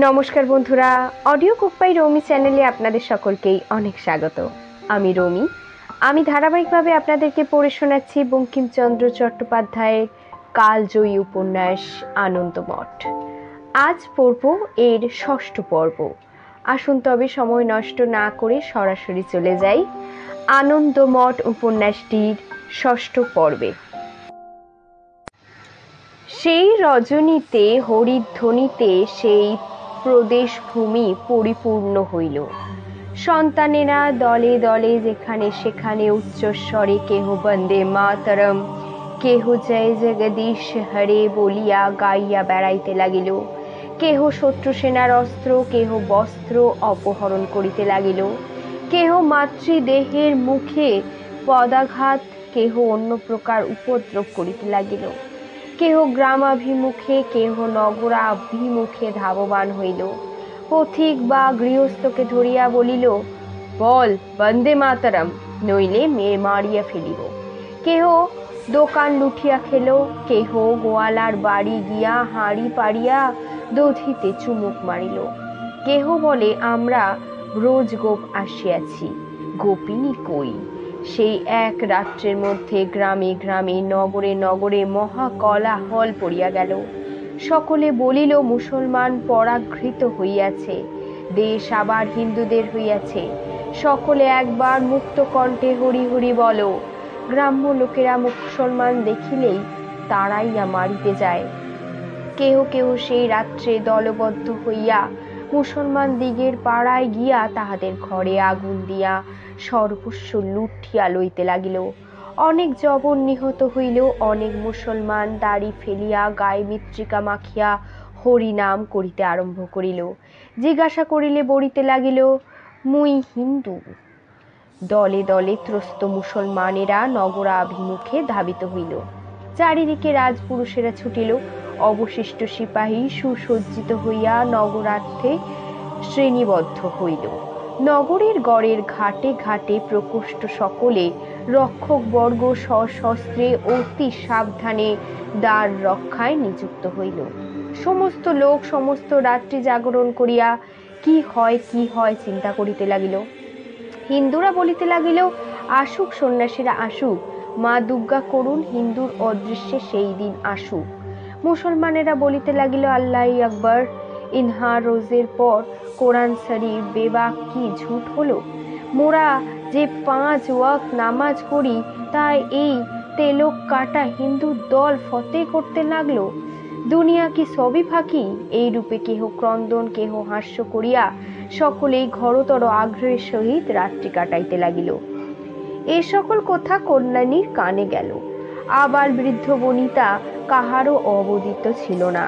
নমস্কার বন্ধুরা, audio cook by রমি চ্যানেলে আপনাদের সকলকেই অনেক স্বাগত। আমি রমি। আমি ধারাবাহিকভাবে আপনাদেরকে পড়ে শোনাচ্ছি বঙ্কিমচন্দ্র চট্টোপাধ্যায়ের কালজয়ী উপন্যাস আনন্দমঠ। আজ পড়ব এর ষষ্ঠ পর্ব। আসুন তবে সময় নষ্ট না করে সরাসরি চলে যাই আনন্দমঠ উপন্যাসটির ষষ্ঠ পর্বে। সেই রজনীতে হরিধ্বনিতে সেই প্রদেশভূমি পরিপূর্ণ হইল। সন্তানেরা দলে দলে যেখানে সেখানে উচ্চস্বরে কেহ বন্দে মাতরম, কেহ জয় জগদীশ হরে বলিয়া গাইয়া বেড়াইতে লাগিল। কেহ শত্রুসেনার অস্ত্র কেহ বস্ত্র অপহরণ করিতে লাগিল। কেহ মাতৃদেহের মুখে পদাঘাত, কেহ অন্য প্রকার উপদ্রব করিতে লাগিল। কেহ গ্রামাভিমুখে কেহ নগরাভিমুখে ধাবমান হইল। পথিক বা গৃহস্থকে ধরিয়া বলিল, বল বন্দে মাতরম, নইলে মেয়ে মারিয়া ফেলিব। কেহ দোকান লুঠিয়া খেল, কেহ গোয়ালার বাড়ি গিয়া হাঁড়ি পাড়িয়া দধিতে চুমুক মারিল। কেহ বলে, আমরা ব্রজগোপ আসিয়াছি, গোপিনী কই। সেই এক রাত্রের মধ্যে গ্রামে গ্রামে নগরে নগরে মহা কোলাহল পড়িয়া গেল। সকলে বলিল, মুসলমান পরাঘৃত হইয়াছে, দেশ আবার হিন্দুদের হইয়াছে। সকলে একবার মুক্ত কণ্ঠে হরি হরি বলো। গ্রাম্য লোকেরা মুসলমান দেখিলেই তাড়াইয়া মারিতে যায়। কেহ কেহ সেই রাত্রে দলবদ্ধ হইয়া মুসলমান দিগের পাড়ায় গিয়া তাহাদের ঘরে আগুন দিয়া সর্বস্ব লুঠিয়া লইতে লাগিল। অনেক যবন নিহত হইল। অনেক মুসলমান দাড়ি ফেলিয়া গায়ে মৃত্তিকা মাখিয়া হরিনাম করিতে আরম্ভ করিল। জিজ্ঞাসা করিলে বলিতে লাগিল, মুই হিন্দু। দলে দলে ত্রস্ত মুসলমানেরা নগরাভিমুখে ধাবিত হইল। চারিদিকে রাজপুরুষেরা ছুটিল। অবশিষ্ট সিপাহী সুসজ্জিত হইয়া নগরার্থে শ্রেণীবদ্ধ হইল। নগরের গড়ের ঘাটে ঘাটে প্রকোষ্ঠ সকলে রক্ষকবর্গ সশস্ত্রে অতি সাবধানে দ্বার রক্ষায় নিযুক্ত হইল। সমস্ত লোক সমস্ত রাত্রি জাগরণ করিয়া কি হয় চিন্তা করিতে লাগিল। হিন্দুরা বলিতে লাগিল, আসুক সন্ন্যাসীরা আসুক, মা দুর্গা করুন হিন্দুর অদৃশ্যে সেই দিন আসুক। মুসলমানেরা বলিতে লাগিল, আল্লাহ আকবর, ইনহা রোজের পর কোরআন শরীফ বেবাক কি ঝুট হলো। মোরা যে 5 ওয়াক্ত নামাজ করি, তাই এই তেলক কাটা হিন্দু দল ফতে করতে লাগলো। দুনিয়া কি সবই ফাঁকি। এই রূপে কেহ ক্রন্দন কেহ হাস্য করিয়া সকলেই ঘরতর আগ্রহের সহিত রাত্রি কাটাইতে লাগিল। এ সকল কথা কল্যাণীর কানে গেল। আবার বৃদ্ধ বনিতা কাহারও অবদিত ছিল না।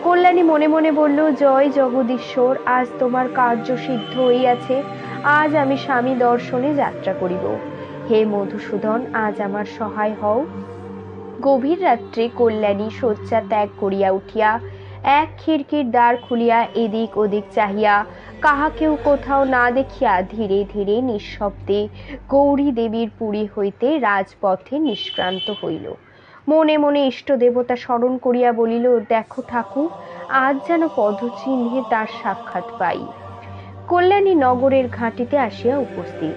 কল্যাণী মনে মনে বলল, জয় জগদীশ্বর, আজ তোমার কার্য সিদ্ধ হইয়াছে। আজ আমি স্বামী দর্শনে যাত্রা করিব। হে মধুসূদন, আজ আমার সহায় হও। গভীর রাত্রে কল্যাণী শয্যা ত্যাগ করিয়া উঠিয়া এক খিড়কির দ্বার খুলিয়া এদিক ওদিক চাহিয়া কাহাকেও কোথাও না দেখিয়া ধীরে ধীরে নিঃশব্দে গৌরী দেবীর পুরী হইতে রাজপথে নিষ্ক্রান্ত হইল। মনে মনে ইষ্ট দেবতা স্মরণ করিয়া বলিল, দেখো ঠাকুর, আজ যেন পদচিহ্নে তার সাক্ষাৎ পাই। কল্যাণী নগরের ঘাটিতে আসিয়া উপস্থিত।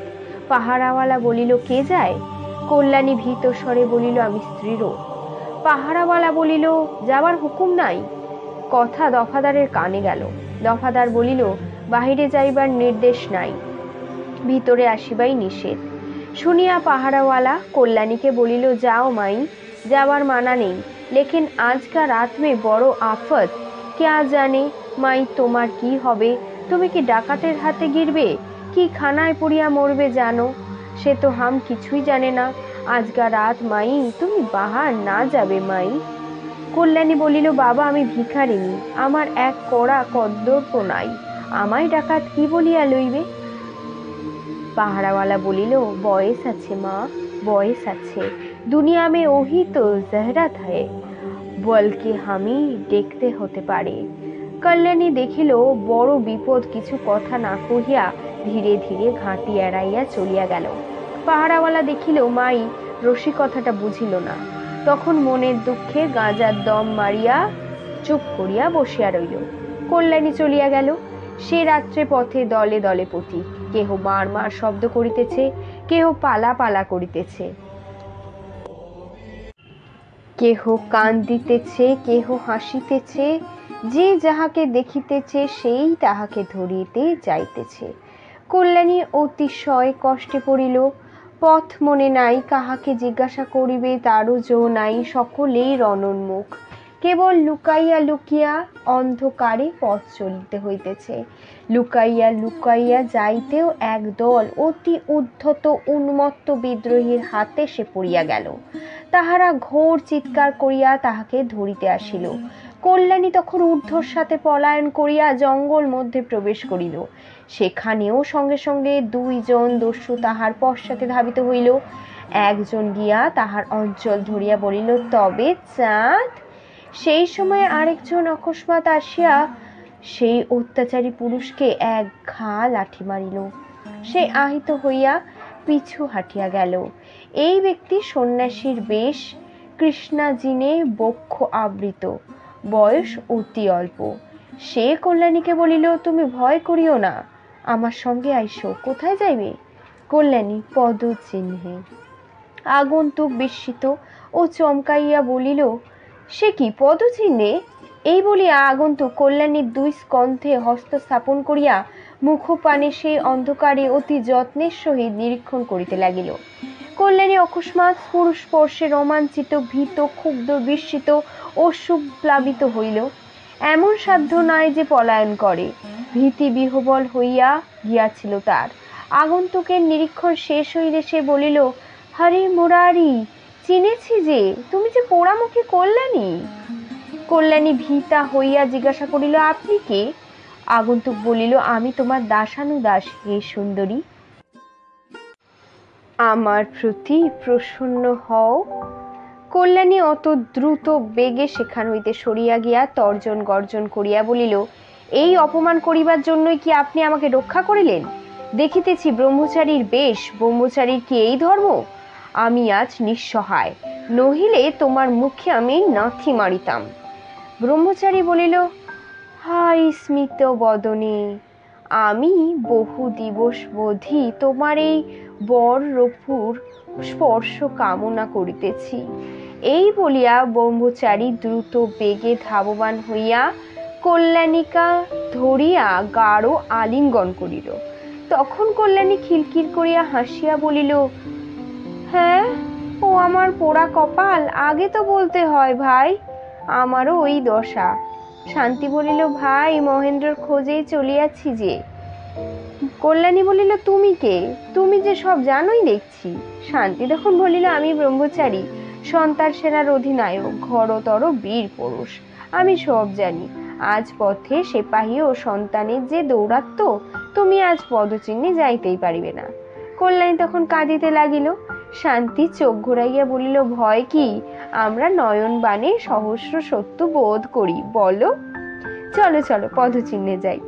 পাহারাওয়ালা বলিল, কে যায়? কল্যাণী ভীত স্বরে বলিল, আমি স্ত্রীরোগ। পাহারাওয়ালা বলিল, যাবার হুকুম নাই। কথা দফাদারের কানে গেল। দফাদার বলিল, বাহিরে যাইবার নির্দেশ নাই, ভিতরে আসিবাই নিষেধ। শুনিয়া পাহারাওয়ালা কল্যাণীকে বলিল, যাও মাই, যাবার মানা নেই, লেকিন আজকা রাত মে বড় আফত। ক্যা জানে মাই তোমার কি হবে? তুমি কি ডাকাতের হাতে গিরবে, কি খানায় পড়িয়া মরবে জানো? সে তো হাম কিছুই জানে না। আজকা রাত মাই তুমি বাহার না যাবে মাই। কল্যাণী বলিল, বাবা, আমি ভিখারিনী, আমার এক কড়া কদ্দর্প নাই, আমায় ডাকাত কি বলিয়া লইবে? পাহারাওয়ালা বলিল, বয়স আছে মা, বয়স আছে। দুনিয়া মে ওহি তো জহরাত হ্যায়, বলকে হামি দেখতে হতে পারে। কল্যাণী দেখিল বড় বিপদ। কিছু কথা না কহিয়া ধীরে ধীরে ঘাটি এড়াইয়া চলিয়া গেল। পাহারাওয়ালা দেখিল মাই রসিকতাটা বুঝিল না। তখন মনের দুঃখে গাঁজার দম মারিয়া চুপ করিয়া বসিয়া রইল। কল্যাণী চলিয়া গেল। সে রাত্রে পথে দলে দলে পথিক, কেহ মার মার শব্দ করিতেছে, কেহ পালা পালা করিতেছে, কেহ কান্দিতেছে, কেহ হাসিতেছে, যে যাহাকে দেখিতেছে সেই তাহাকে ধরিতে যাইতেছে। কল্যাণী অতিশয় কষ্টে পড়িল। পথ মনে নাই, কাহাকে জিজ্ঞাসা করিবে তারও জো নাই, সকলেই রণোন্মুখ। কেবল লুকাইয়া লুকিয়া অন্ধকারে পথ চলিতে হইতেছে। লুকাইয়া লুকাইয়া যাইতেও একদল অতি উদ্ধত উন্মত্ত বিদ্রোহীর হাতে সে পড়িয়া গেল। তাহারা ঘোর চিৎকার করিয়া তাহাকে ধরিতে আসিল। কল্যাণী তখন ঊর্ধ্বশ্বাসে পলায়ন করিয়া জঙ্গল মধ্যে প্রবেশ করিল। সেখানেও সঙ্গে সঙ্গে দুইজন দস্যু তাহার পশ্চাতে ধাবিত হইল। একজন গিয়া তাহার অঞ্চল ধরিয়া বলিল, তবে চাঁদ। সেই সময় আরেকজন অকস্মাৎ আসিয়া সেই অত্যাচারী পুরুষকে এক ঘা লাঠি মারিল। সে আহিত হইয়া পিছু হাঁটিয়া গেল। এই ব্যক্তি সন্ন্যাসীর বেশ, কৃষ্ণাজিনে বক্ষ আবৃত, বয়স অতি অল্প। সে কল্যাণীকে বলিল, তুমি ভয় করিও না, আমার সঙ্গে আইসো। কোথায় যাইবে? কল্যাণী, পদচিহ্নে। আগন্তুক বিস্মিত ও চমকাইয়া বলিল, সে কি পদচিহ্নে? এই বলিয়া আগন্তুক কল্যাণীর দুই স্কন্ধে হস্ত স্থাপন করিয়া মুখপানে সেই অন্ধকারে অতি যত্নের সহিত নিরীক্ষণ করিতে লাগিল। কল্যাণী অকস্মাৎ পুরুষ স্পর্শে রোমাঞ্চিত, ভীত, ক্ষুব্ধ, বিস্মিত ও সুপ্লাবিত হইল। এমন সাধ্য নাই যে পলায়ন করে, ভীতি বিহ্বল হইয়া গিয়াছিল তার। আগন্তুকের নিরীক্ষণ শেষ হইলে সে বলিল, হরি মুরারি, চিনেছি যে, তুমি যে পোড়ামুখী কল্যাণী। কল্যাণী ভীতা হইয়া জিজ্ঞাসা করিল, আপনি কে? আগন্তুক বলিল, আমি তোমার দাসানুদাস হে সুন্দরী। আমার প্রতি প্রসন্ন হও। কল্যাণী অত দ্রুত বেগে সেখান হইতে সরিয়া গিয়া তর্জন গর্জন করিয়া বলিল, এই অপমান করিবার জন্যই কি আপনি আমাকে রক্ষা করিলেন? দেখিতেছি ব্রহ্মচারীর বেশ, ব্রহ্মচারীর কি এই ধর্ম? আমি আজ নিঃসহায়, নহিলে তোমার মুখে আমি নাথি মারিতাম। ব্রহ্মচারী বলিল, হাই স্মিত বদনে, আমি বহু দিবস বোধি তোমার এই বর রূপুর স্পর্শ কামনা করিতেছি। এই বলিয়া ব্রহ্মচারী দ্রুত বেগে ধাবমান হইয়া কল্যাণীকা ধরিয়া গাঢ় আলিঙ্গন করিল। তখন কল্যাণী খিলখিল করিয়া হাসিয়া বলিল, হ্যাঁ, ও আমার পোড়া কপাল, আগে তো বলতে হয় ভাই, আমারও ওই দশা। শান্তি বলিল, ভাই, মহেন্দ্রর খোঁজেই চলিয়াছি যে। কল্যাণী বলিল, তুমি কে? তুমি যে সব জানোই দেখছি। শান্তি তখন বলিল, আমি ব্রহ্মচারী, সন্তান সেনার অধিনায়ক, ঘোরতর বীর পুরুষ, আমি সব জানি। আজ পথে সেপাহী ও সন্তানের যে দৌরাত্ম, তুমি আজ পদচিহ্নে যাইতেই পারিবে না। কল্যাণী তখন কাঁদিতে লাগিল। শান্তি চোখ ঘুরাইয়া বলিল, ভয় কি? আমরা নয়ন বাণে সহস্র সত্য বোধ করি, বলো। চলো চলো, পদচিহ্নে যাই।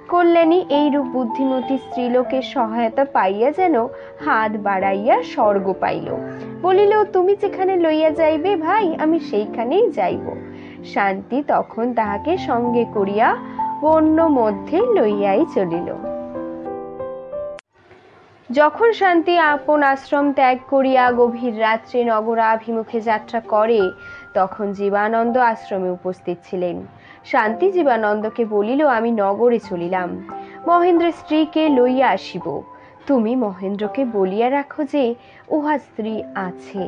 কল্যাণী এইরূপ বুদ্ধিমতী স্ত্রীলোকের সহায়তা পাইয়া যেন হাত বাড়াইয়া স্বর্গ পাইল। বলিল, তুমি যেখানে লইয়া যাইবে ভাই, আমি সেইখানেই যাইব। শান্তি তখন তাহাকে সঙ্গে করিয়া বন্য মধ্যে লইয়াই চলিল। যখন শান্তি আপন আশ্রম ত্যাগ করিয়া গভীর রাত্রে নগরাভিমুখে যাত্রা করে, তখন জীবানন্দ আশ্রমে উপস্থিত ছিলেন। শান্তি জীবানন্দকে বলিল, আমি নগরে চলিলাম, মহেন্দ্রের স্ত্রীকে লইয়া আসিব। তুমি মহেন্দ্রকে বলিয়া রাখো যে উহা স্ত্রী আছে।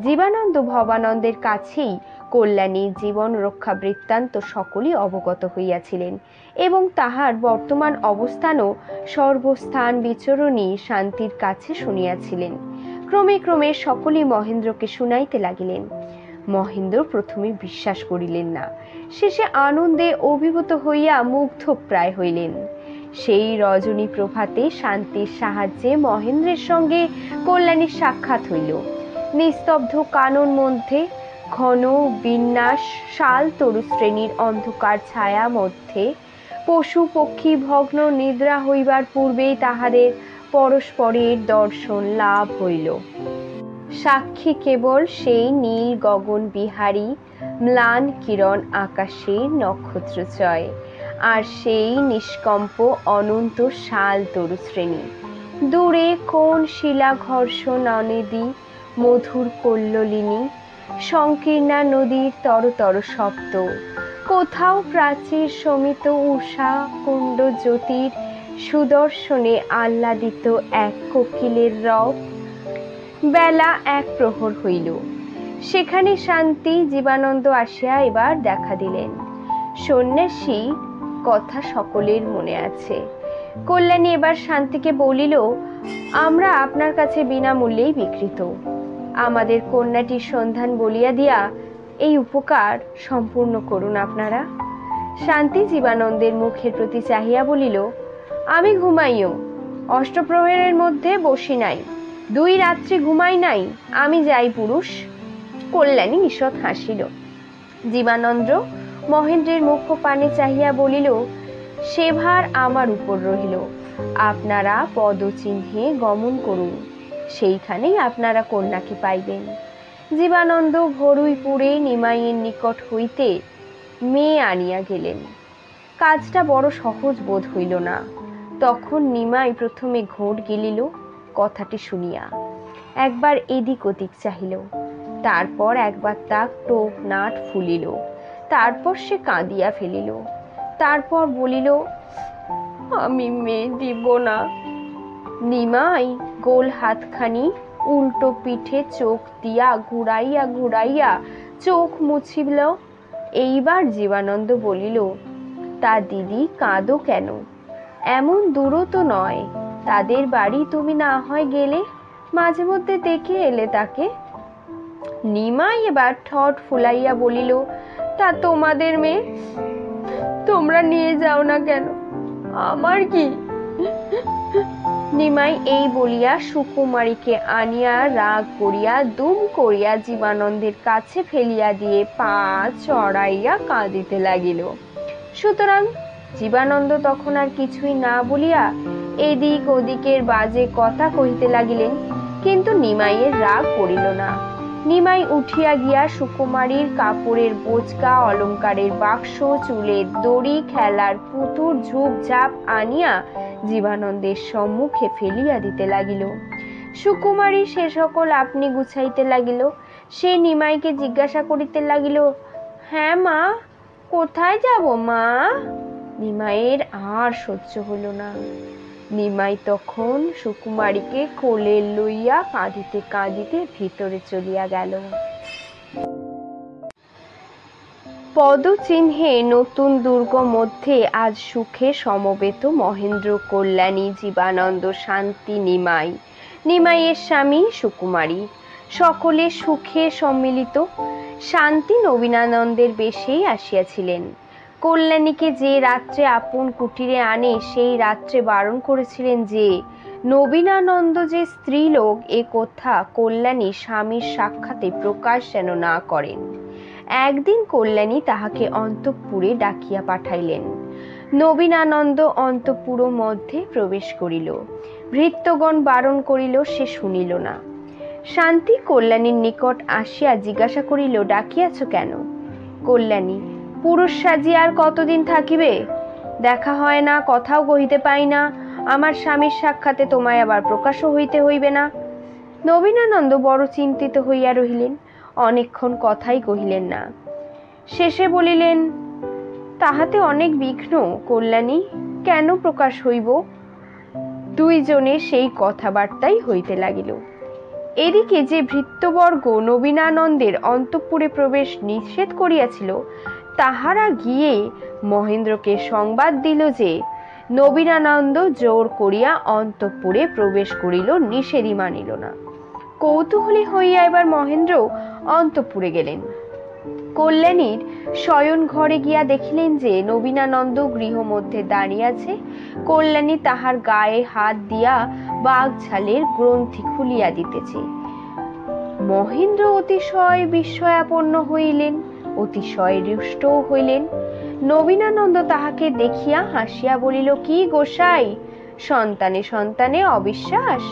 জীবানন্দ ভবানন্দের কাছেই কল্যাণীর জীবন রক্ষা বৃত্তান্ত সকলই অবগত হইয়াছিলেন এবং তাহার বর্তমান অবস্থানও সর্বস্থান বিচরণী শান্তির কাছে শুনিয়াছিলেন। ক্রমে ক্রমে সকলেই মহেন্দ্রকে শুনাইতে লাগিলেন। মহেন্দ্র প্রথমে বিশ্বাস করিলেন না, শেষে আনন্দে অভিভূত হইয়া মুগ্ধপ্রায় হইলেন। সেই রজনী প্রভাতে শান্তির সাহায্যে মহেন্দ্রের সঙ্গে কল্যাণীর সাক্ষাৎ হইল। নিস্তব্ধ কানন মধ্যে ঘন বিন্যাস শাল তরু শ্রেণীর অন্ধকার ছায়া মধ্যে পশু পক্ষী ভগ্ন নিদ্রা হইবার পূর্বেই তাহাদের পরস্পরের দর্শন লাভ হইল। সাক্ষী কেবল সেই নীল গগন বিহারী ম্লান কিরণ আকাশে নক্ষত্রচয়। আর সেই নিষ্কম্প অনন্ত শাল তরু শ্রেণী। দূরে কোন শিলা ঘর্ষণ অনেদি মধুর কল্লোলিনী, সংকীর্ণা নদীর তরতর শব্দ, কোথাও প্রাচীর সমিত উষা কুণ্ড জ্যোতির সুদর্শনে আহ্লাদিত এক কোকিলের রব। বেলা এক প্রহর হইল। সেখানে শান্তি জীবানন্দ আসিয়া এবার দেখা দিলেন। সন্ন্যাসী কথা সকলের মনে আছে। কল্যাণী এবার শান্তিকে বলিল, আমরা আপনার কাছে বিনামূল্যেই বিকৃত। আমাদের কন্যাটির সন্ধান বলিয়া দিয়া এই উপকার সম্পূর্ণ করুন আপনারা। শান্তি জীবানন্দের মুখের প্রতি চাহিয়া বলিল, আমি ঘুমাইও, অষ্টপ্রহরের মধ্যে বসি নাই, 2 রাত্রি ঘুমাই নাই, আমি যাই পুরুষ। কল্যাণী ঈষৎ হাসিল। জীবানন্দ মহেন্দ্রের মুখ পানে চাহিয়া বলিল, সে ভার আমার উপর রহিল, আপনারা পদচিহ্নে গমন করুন, সেইখানেই আপনারা কন্যাকে পাইবেন। জীবানন্দ ভরুইপুরে নিমাইয়ের নিকট হইতে মেয়ে আনিয়া গেলেন। কাজটা বড় সহজ বোধ হইল না। তখন নিমাই প্রথমে ঘোর গিলিল কথাটি শুনিয়া, একবার এদিক ওদিক চাহিল, তারপর একবার তাক টোক নাট ফুলিল, তারপর সে কাঁদিয়া ফেলিল, তারপর বলিল, আমি মেয়ে দিব না। নিমাই গোল হাতখানি উল্টো পিঠে চোখ দিয়া ঘুরাইয়া ঘুরাইয়া চোখ মুছিল। এইবার জীবানন্দ বলিল, তা দিদি কাঁদো কেন? এমন দূরও তো নয়, তাদের বাড়ি তুমি না হয় গেলে, মাঝে মধ্যে দেখে এলে তাকে। নিমাই এবার ঠট ফুলাইয়া বলিল, তা তোমাদের মেয়ে, তোমরা নিয়ে যাও না কেন, আমার কি? নিমাই এই বলিয়া সুকুমারীকে আনিয়া রাগ করিয়া দুম করিয়া জীবানন্দের কাছে ফেলিয়া দিয়ে পা চড়াইয়া কাঁদিতে লাগিল। সুতরাং জীবানন্দ তখন আর কিছুই না বলিয়া এদিক ওদিকের বাজে কথা কহিতে লাগিলেন, কিন্তু নিমাইয়ের রাগ পড়িল না। নিমাই উঠিয়া গিয়া সুকুমারীর কাপড়ের বোচকা, অলঙ্কারের বাক্স, চুলের দড়ি, খেলার পুতুর ঝুপঝাপ আনিয়া জীবানন্দের সম্মুখে ফেলিয়া দিতে লাগিল। সুকুমারী সে সকল আপনি গুছাইতে লাগিল। সে নিমাইকে জিজ্ঞাসা করিতে লাগিল, হ্যাঁ মা, কোথায় যাব মা? নিমাইয়ের আর সহ্য হইল না। নিমাই তখন সুকুমারীকে কোলে লইয়া কাঁদিতে কাঁদিতে ভিতরে চলিয়া গেল। পদচিহ্নে নতুন দুর্গ মধ্যে আজ সুখে সমবেত মহেন্দ্র, কল্যাণী, জীবানন্দ, শান্তি, নিমাই, নিমাইয়ের স্বামী সুকুমারী, সকলে সুখে সম্মিলিত। শান্তি নবীনানন্দের বেশেই আসিয়াছিলেন। কল্যাণীকে যে রাত্রে আপন কুটিরে আনে সেই রাত্রে বারণ করেছিলেন যে নবীনানন্দ যে স্ত্রীলোক এ কথা কল্যাণী স্বামীর সাক্ষাতে প্রকাশ যেন না করেন। একদিন কল্যাণী তাহাকে অন্তঃপুরে ডাকিয়া পাঠাইলেন। নবীনানন্দ অন্তঃপুর মধ্যে প্রবেশ করিল। ভৃত্যগণ বারণ করিল, সে শুনিল না। শান্তি কল্যাণীর নিকট আসিয়া জিজ্ঞাসা করিল, ডাকিয়াছ কেন? কল্যাণী, পুরুষ সাজিয়া আর কতদিন থাকিবে? দেখা হয় না, কথাও কহিতে পাই না, আমার স্বামীর সাক্ষাতে তোমায় আবার প্রকাশও হইতে হইবে না। নবীনানন্দ বড় চিন্তিত হইয়া রহিলেন, অনেকক্ষণ কথাই কহিলেন না। শেষে বলিলেন, তাহাতে অনেক বিঘ্ন কল্যাণী, কেন প্রকাশ হইব? দুইজনে সেই কথাবার্তাই হইতে লাগিল। এদিকে যে ভৃত্যবর্গ নবীনানন্দের অন্তঃপুরে প্রবেশ নিষেধ করিয়াছিল, তাহারা গিয়ে মহেন্দ্রকে সংবাদ দিল যে নবীনানন্দ জোর করিয়া অন্তঃপুরে প্রবেশ করিল, নিষেধই মানিল না। কৌতূহলী হইয়া এবার মহেন্দ্র অন্তঃপুরে গেলেন। কল্যাণীর শয়ন ঘরে গিয়া দেখিলেন যে নবীনানন্দ গৃহ মধ্যে দাঁড়িয়ে আছে। কল্যাণী তাহার গায়ে হাত দিয়া বাঘঝালের গ্রন্থি খুলিয়া দিতেছে। মহেন্দ্র অতিশয় বিস্ময়াপন্ন হইলেন, অতিশয় রুষ্টও হইলেন। নবীনানন্দ তাহাকে দেখিয়া হাসিয়া বলিল, কি গোসাই, সন্তানে সন্তানে অবিশ্বাস?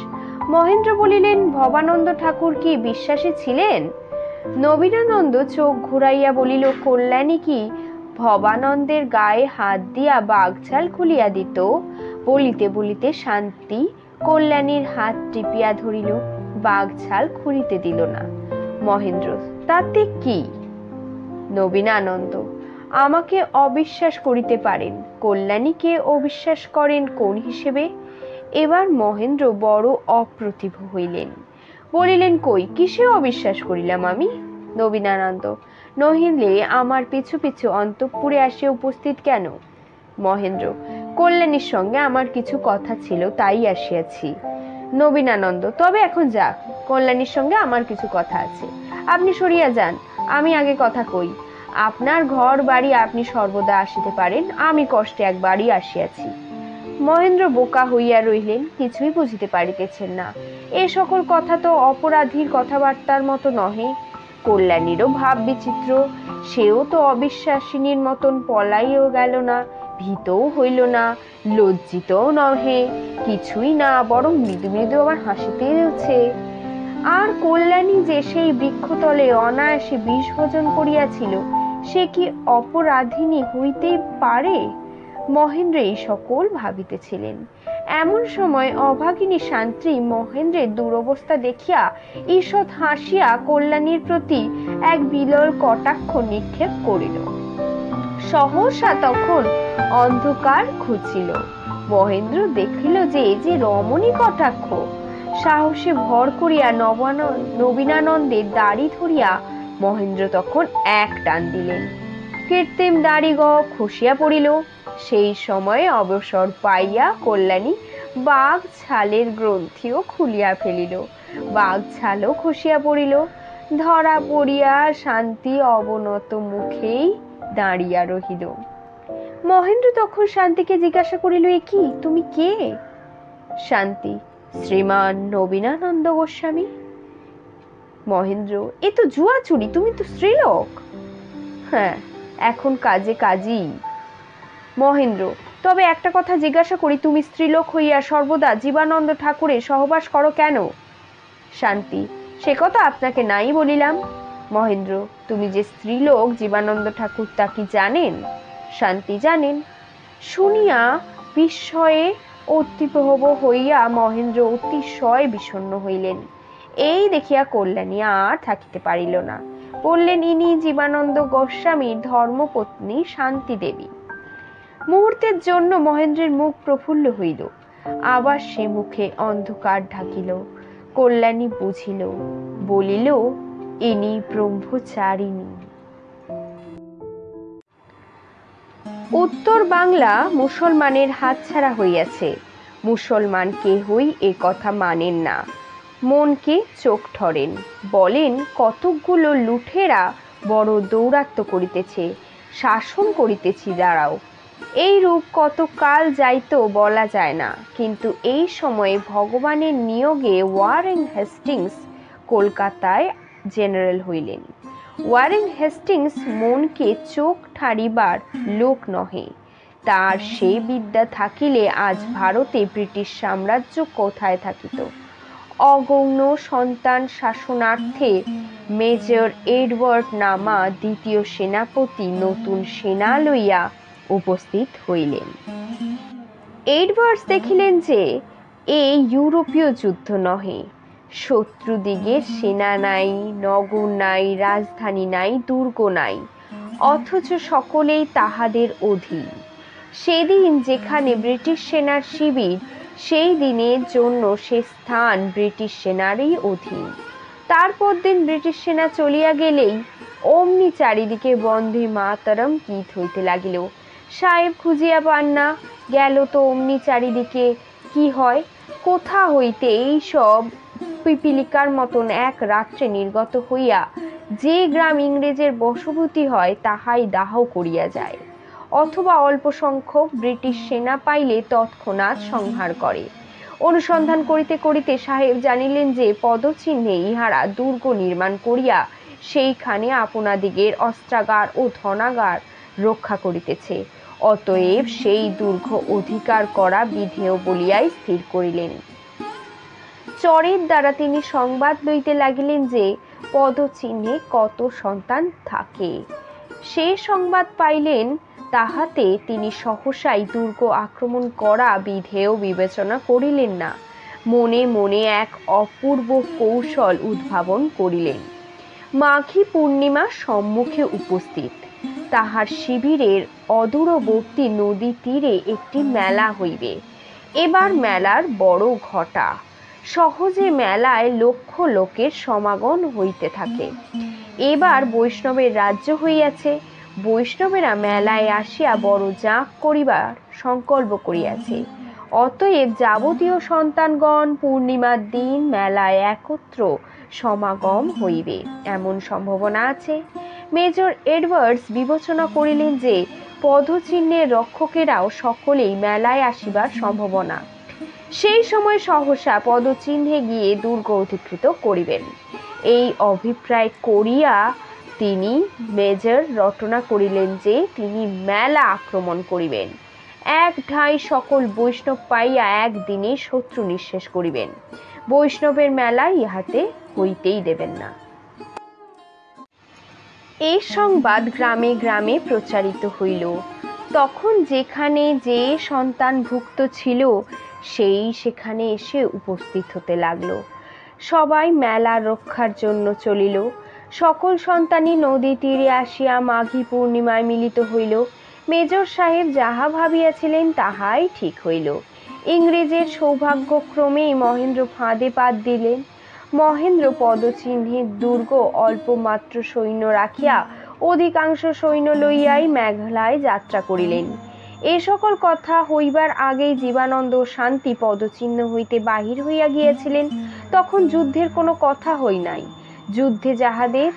মহেন্দ্র বলিলেন, ভবানন্দ ঠাকুর কি বিশ্বাসী ছিলেন? নবীনানন্দ চোখ ঘুরাইয়া বলিল, কল্যাণী কি ভবানন্দের গায়ে হাত দিয়া বাগঝাল খুলিয়া দিত। বলিতে বলিতে শান্তি কল্যাণীর হাত টিপিয়া ধরিল, বাগঝাল খুলিতে দিল না। মহেন্দ্র, তাতে কি? নবীনানন্দ, আমাকে অবিশ্বাস করিতে পারেন, কল্যাণীকে অবিশ্বাস করেন কোন হিসেবে? এবার মহেন্দ্র বড় অপ্রতিভ হইলেন, বলিলেন, কই, কিসে অবিশ্বাস করিলাম আমি? নবীনানন্দ, নহিলে আমার পিছু পিছু অন্তঃপুরে আসিয়া উপস্থিত কেন? মহেন্দ্র, কল্যাণীর সঙ্গে আমার কিছু কথা ছিল, তাই আসিয়াছি। নবীনানন্দ, তবে এখন যাক, কল্যাণীর সঙ্গে আমার কিছু কথা আছে, আপনি সরিয়া যান, আমি আগে কথা কই। আপনার ঘর বাড়ি আপনি সর্বদা আসিতে পারেন, আমি কষ্টে একবারই আসিয়াছি। মহেন্দ্র বোকা হইয়া রহিলেন, কিছুই বুঝিতে পারিতেছেন না। এ সকল কথা তো অপরাধীর কথাবার্তার মতো নহে। কল্যাণীরও ভাব বিচিত্র, সেও তো অবিশ্বাসিনীর মতন পলাইও গেল না, ভীতও হইল না, লজ্জিতও নহে, কিছুই না, বরং মৃদু মৃদু আবার হাসিতেছে। আর কল্যাণী যে সেই বৃক্ষতলে অনায়াসে বিষ ভোজন করিয়াছিল, সে কি অপরাধিনী হইতেই পারে? মহেন্দ্র এই সকল ভাবিতেছিলেন। এমন সময় অভাগিনী শান্তি মহেন্দ্রের দুরবস্থা দেখিয়া ঈষৎ হাসিয়া কল্যাণীর প্রতি এক বিলল কটাক্ষ নিক্ষেপ করিল। সহসা তখন অন্ধকার ঘুচিল। মহেন্দ্র দেখিল যে যে রমণী কটাক্ষ। সাহসে ভর করিয়া নবীনানন্দের দাড়ি ধরিয়া মহেন্দ্র তখন এক টান দিলেন, কৃত্রিম দাড়ি খসিয়া পড়িল। সেই সময়ে অবসর পাইয়া কল্যাণী বাঘ ছালের গ্রন্থিও খুলিয়া ফেলিল, বাঘ ছালও খসিয়া পড়িল। ধরা পড়িয়া শান্তি অবনত মুখেই দাঁড়িয়া রহিল। মহেন্দ্র তখন শান্তিকে জিজ্ঞাসা করিল, এ কি, তুমি কে? শান্তি, শ্রীমান নবীনানন্দ গোস্বামী। মহেন্দ্র, এ তো জুয়াচুরি, তুমি তো স্ত্রীলোক। হ্যাঁ, এখন কাজে কাজী। মহেন্দ্র, তবে একটা কথা জিজ্ঞাসা করি, তুমি স্ত্রীলোক হইয়া সর্বদা জীবানন্দ ঠাকুরের সহবাস করো কেন? শান্তি, সে কথা আপনাকে নাই বলিলাম। মহেন্দ্র, তুমি যে স্ত্রীলোক জীবানন্দ ঠাকুর তা কি জানেন? শান্তি, জানেন। শুনিয়া বিস্ময়ে অতিপ্রহব হইয়া মহেন্দ্র অতিশয় বিষণ্ণ হইলেন। এই দেখিয়া কল্যাণী আর থাকিতে পারিল না, বললেন, ইনি জীবানন্দ গোস্বামীর ধর্মপত্নী শান্তি দেবী। মুহূর্তের জন্য মহেন্দ্রের মুখ প্রফুল্ল হইল, আবার সে মুখে অন্ধকার ঢাকিল। কল্যাণী বুঝিল, বলিল, ইনি ব্রহ্মচারিণী। উত্তর বাংলা মুসলমানের হাতছাড়া হইয়াছে। মুসলমান কেহই এ কথা মানেন না, মনকে চোখ ঠরেন, বলেন কতকগুলো লুঠেরা বড় দৌরাত্ম্য করিতেছে, শাসন করিতেছি দাঁড়াও। এই রূপ কত কাল যাইতো বলা যায় না, কিন্তু এই সময়ে ভগবানের নিয়োগে ওয়ারেন হেস্টিংস কলকাতায় জেনারেল হইলেন। ওয়ারেন হেস্টিংস মনকে চোখ ঠারিবার লোক নহে। তার সে বিদ্যা থাকিলে আজ ভারতে ব্রিটিশ সাম্রাজ্য কোথায় থাকিত। অগৌণ সন্তান শাসনার্থে মেজর এডওয়ার্ড নামা দ্বিতীয় সেনাপতি নতুন সেনা লইয়া উপস্থিত হইলেন। এডওয়ার্ডস দেখিলেন যে এ ইউরোপীয় যুদ্ধ নহে, শত্রুদিগের সেনা নাই, নগর নাই, রাজধানী নাই, দুর্গ নাই, অথচ সকলেই তাহাদের অধীন। সেদিন যেখানে ব্রিটিশ সেনার শিবির, সেই দিনের জন্য সে স্থান ব্রিটিশ সেনারই অধীন। তারপর দিন ব্রিটিশ সেনা চলিয়া গেলেই অমনি চারিদিকে বন্দে মাতরম গীত হইতে লাগিল। সাহেব খুঁজিয়া পান না, গেল তো অমনি চারিদিকে কি হয়, কোথা হইতে এই সব পিপিলিকার মতন এক রাত্রে নির্গত হইয়া যে গ্রাম ইংরেজের বশবর্তী হয় তাহাই দাহ করিয়া যায়, অথবা অল্প সংখ্যক ব্রিটিশ সেনা পাইলে তৎক্ষণাৎ সংহার করে। অনুসন্ধান করিতে করিতে সাহেব জানিলেন যে পদচিহ্নে ইহারা দুর্গ নির্মাণ করিয়া সেইখানে আপনাদিগের অস্ত্রাগার ও ধনাগার রক্ষা করিতেছে, অতএব সেই দুর্গ অধিকার করা বিধেয় বলিয়াই স্থির করিলেন। চরের দ্বারা তিনি সংবাদ লইতে লাগিলেন যে পদচিহ্নে কত সন্তান থাকে। সে সংবাদ পাইলেন, তাহাতে তিনি সহসাই দুর্গ আক্রমণ করা বিধেয় বিবেচনা করিলেন না, মনে মনে এক অপূর্ব কৌশল উদ্ভাবন করিলেন। মাঘী পূর্ণিমা সম্মুখে উপস্থিত, তাহার শিবিরের অদূরবর্তী নদী তীরে একটি মেলা হইবে। এবার মেলার বড় ঘটা, সহজে মেলায় লক্ষ লোকের সমাগম হইতে থাকে। এবার বৈষ্ণবের রাজ্য হইয়াছে, বৈষ্ণবেরা মেলায় আসিয়া বড় জাঁক করিবার সংকল্প করিয়াছে। অতএব যাবতীয় সন্তানগণ পূর্ণিমার দিন মেলায় একত্র সমাগম হইবে এমন সম্ভাবনা আছে। মেজর এডওয়ার্ডস বিবেচনা করিলেন যে পদচিহ্নের রক্ষকেরাও সকলেই মেলায় আসিবার সম্ভাবনা। সেই সময় সহসা পদচিহ্নে গিয়ে দুর্গ অধিকৃত করিবেন, এই অভিপ্রায় করিয়া তিনি মেজর রটনা করিলেন যে তিনি মেলা আক্রমণ করিবেন, এক ঢাই সকল বৈষ্ণব পাইয়া একদিনে শত্রু নিঃশেষ করিবেন। বৈষ্ণবের মেলা ইহাতে হইতেই দেবেন না। এই সংবাদ গ্রামে গ্রামে প্রচারিত হইল। তখন যেখানে যে সন্তানভুক্ত ছিল সেই সেখানে এসে উপস্থিত হতে লাগলো। সবাই মেলা রক্ষার জন্য চলিল। সকল সন্তানই নদী তীরে আসিয়া মাঘী পূর্ণিমায় মিলিত হইল। মেজর সাহেব যাহা ভাবিয়াছিলেন তাহাই ঠিক হইল। ইংরেজের সৌভাগ্যক্রমে মহেন্দ্র ফাঁদে পাত দিলেন। মহেন্দ্র পদচিহ্নের দুর্গ অল্প মাত্র সৈন্য রাখিয়া অধিকাংশ সৈন্য লইয়াই মেঘালয় যাত্রা করিলেন। এ সকল কথা হইবার আগেই জীবানন্দ শান্তি পদচিহ্ন হইতে বাহির হইয়া গিয়াছিলেন। তখন যুদ্ধের কোনো কথা হই নাই। যুদ্ধে যাহাদের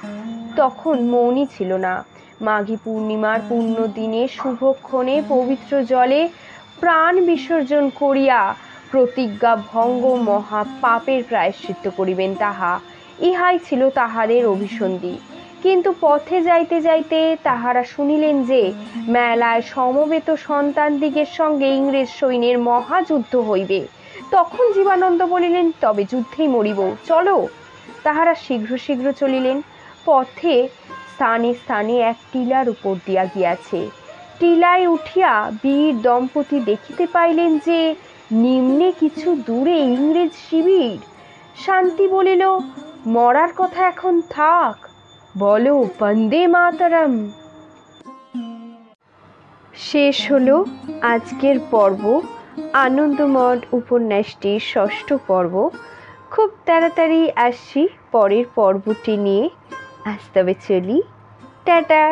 তখন মনই ছিল না। মাঘী পূর্ণিমার পুণ্য দিনে শুভক্ষণে পবিত্র জলে প্রাণ বিসর্জন করিয়া প্রতিজ্ঞা ভঙ্গ মহা পাপের প্রায়শ্চিত্ত করিবেন, ইহাই ছিল তাহাদের অভিসন্ধি। কিন্তু পথে যাইতে যাইতে তাহারা শুনিলেন যে মেলায় সমবেত সন্তানদিগের সঙ্গে ইংরেজ সৈন্যের মহাযুদ্ধ হইবে। তখন জীবানন্দ বলিলেন, তবে যুদ্ধেই মরিব, চলো। তাহারা শীঘ্র শীঘ্র চলিলেন। পথে স্থানে স্থানে এক টিলার উপর দিয়া গিয়াছে। টিলায় উঠিয়া বীর দম্পতি দেখিতে পাইলেন যে নিম্নে কিছু দূরে ইংরেজ শিবির। শান্তি বলিল, মরার কথা এখন থাক, বলো বন্দে মাতরম। শেষ হলো আজকের পর্ব, আনন্দমঠ উপন্যাসটির ৬ষ্ঠ পর্ব। খুব তাড়াতাড়ি আসছি পরের পর্বটি নিয়ে। আজ তবে চলি, টাটা।